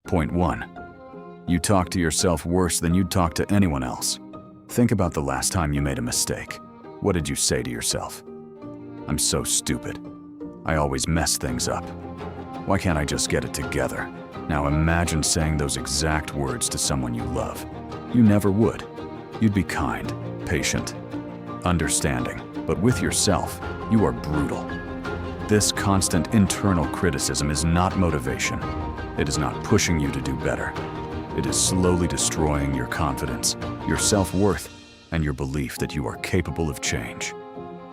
Point 1. You talk to yourself worse than you'd talk to anyone else. Think about the last time you made a mistake. What did you say to yourself? I'm so stupid. I always mess things up. Why can't I just get it together? Now imagine saying those exact words to someone you love. You never would. You'd be kind, patient, understanding, but with yourself, you are brutal. This constant internal criticism is not motivation. It is not pushing you to do better. It is slowly destroying your confidence, your self-worth, and your belief that you are capable of change.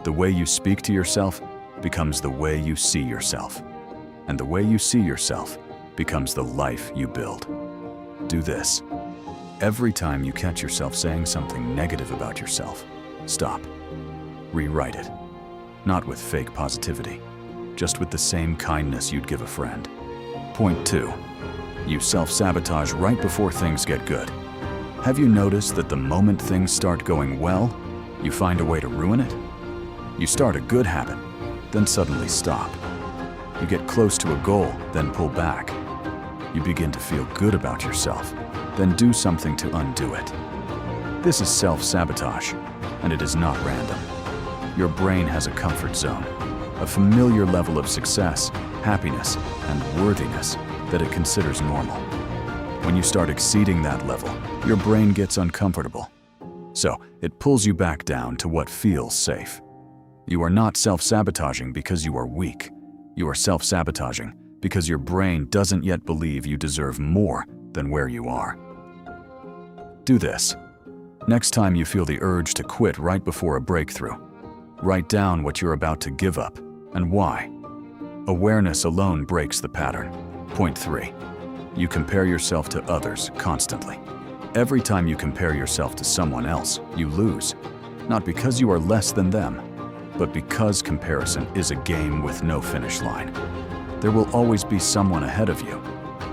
The way you speak to yourself becomes the way you see yourself. And the way you see yourself becomes the life you build. Do this. Every time you catch yourself saying something negative about yourself, stop. Rewrite it. Not with fake positivity, just with the same kindness you'd give a friend. Point 2. You self-sabotage right before things get good. Have you noticed that the moment things start going well, you find a way to ruin it? You start a good habit, then suddenly stop. You get close to a goal, then pull back. You begin to feel good about yourself, then do something to undo it. This is self-sabotage, and it is not random. Your brain has a comfort zone, a familiar level of success, happiness, and worthiness that it considers normal. When you start exceeding that level, your brain gets uncomfortable. So it pulls you back down to what feels safe. You are not self-sabotaging because you are weak. You are self-sabotaging because your brain doesn't yet believe you deserve more than where you are. Do this. Next time you feel the urge to quit right before a breakthrough, write down what you're about to give up and why. Awareness alone breaks the pattern. Point 3. You compare yourself to others constantly. Every time you compare yourself to someone else, you lose. Not because you are less than them, but because comparison is a game with no finish line. There will always be someone ahead of you,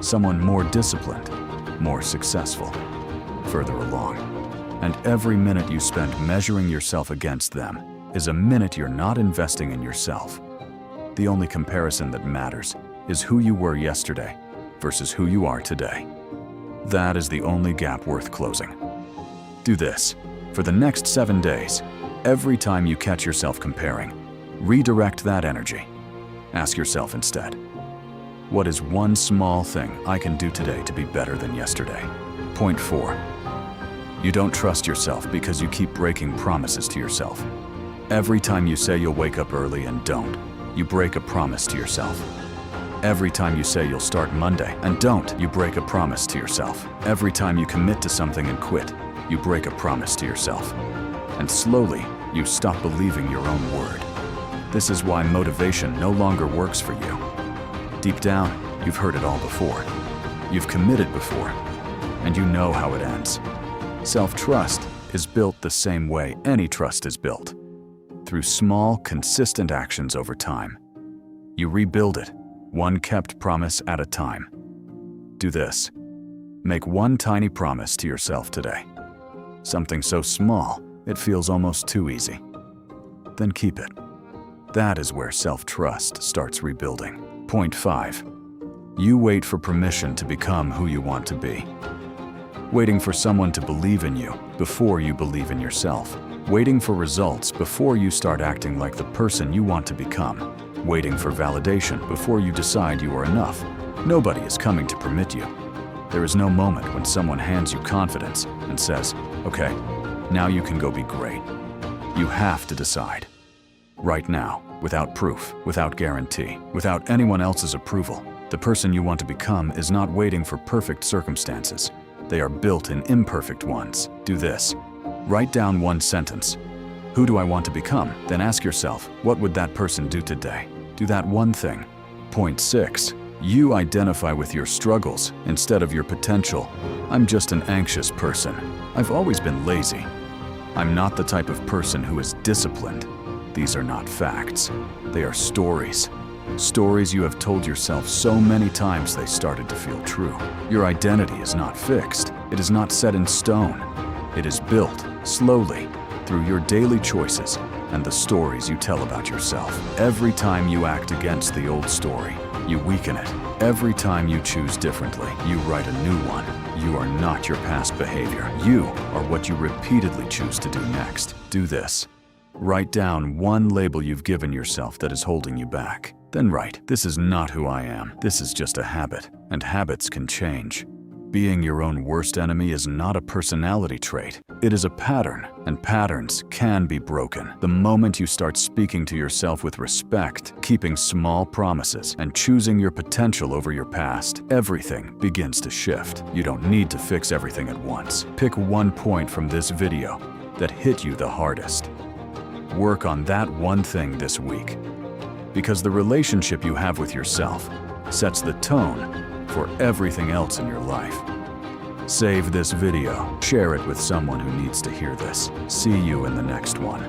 someone more disciplined, more successful, further along. And every minute you spend measuring yourself against them is a minute you're not investing in yourself. The only comparison that matters is who you were yesterday versus who you are today. That is the only gap worth closing. Do this. For the next 7 days, every time you catch yourself comparing, redirect that energy. Ask yourself instead, what is one small thing I can do today to be better than yesterday? Point 4. You don't trust yourself because you keep breaking promises to yourself. Every time you say you'll wake up early and don't, you break a promise to yourself. Every time you say you'll start Monday and don't, you break a promise to yourself. Every time you commit to something and quit, you break a promise to yourself. And slowly, you stop believing your own word. This is why motivation no longer works for you. Deep down, you've heard it all before. You've committed before, and you know how it ends. Self-trust is built the same way any trust is built, through small, consistent actions over time. You rebuild it, one kept promise at a time. Do this. Make one tiny promise to yourself today. Something so small, it feels almost too easy. Then keep it. That is where self-trust starts rebuilding. Point 5. You wait for permission to become who you want to be. Waiting for someone to believe in you before you believe in yourself. Waiting for results before you start acting like the person you want to become. Waiting for validation before you decide you are enough. Nobody is coming to permit you. There is no moment when someone hands you confidence and says, okay, now you can go be great. You have to decide. Right now, without proof, without guarantee, without anyone else's approval, the person you want to become is not waiting for perfect circumstances. They are built in imperfect ones. Do this. Write down one sentence. Who do I want to become? Then ask yourself, what would that person do today? Do that one thing. Point 6. You identify with your struggles instead of your potential. I'm just an anxious person. I've always been lazy. I'm not the type of person who is disciplined. These are not facts. They are stories. Stories you have told yourself so many times they started to feel true. Your identity is not fixed. It is not set in stone. It is built slowly through your daily choices and the stories you tell about yourself. Every time you act against the old story, You weaken it. Every time you choose differently, you write a new one. You are not your past behavior. You are what you repeatedly choose to do next. Do this. Write down one label you've given yourself that is holding you back. Then write, "This is not who I am. This is just a habit, and habits can change." Being your own worst enemy is not a personality trait. It is a pattern, and patterns can be broken. The moment you start speaking to yourself with respect, keeping small promises, and choosing your potential over your past, everything begins to shift. You don't need to fix everything at once. Pick one point from this video that hit you the hardest. Work on that one thing this week, because the relationship you have with yourself sets the tone for everything else in your life. Save this video, share it with someone who needs to hear this. See you in the next one.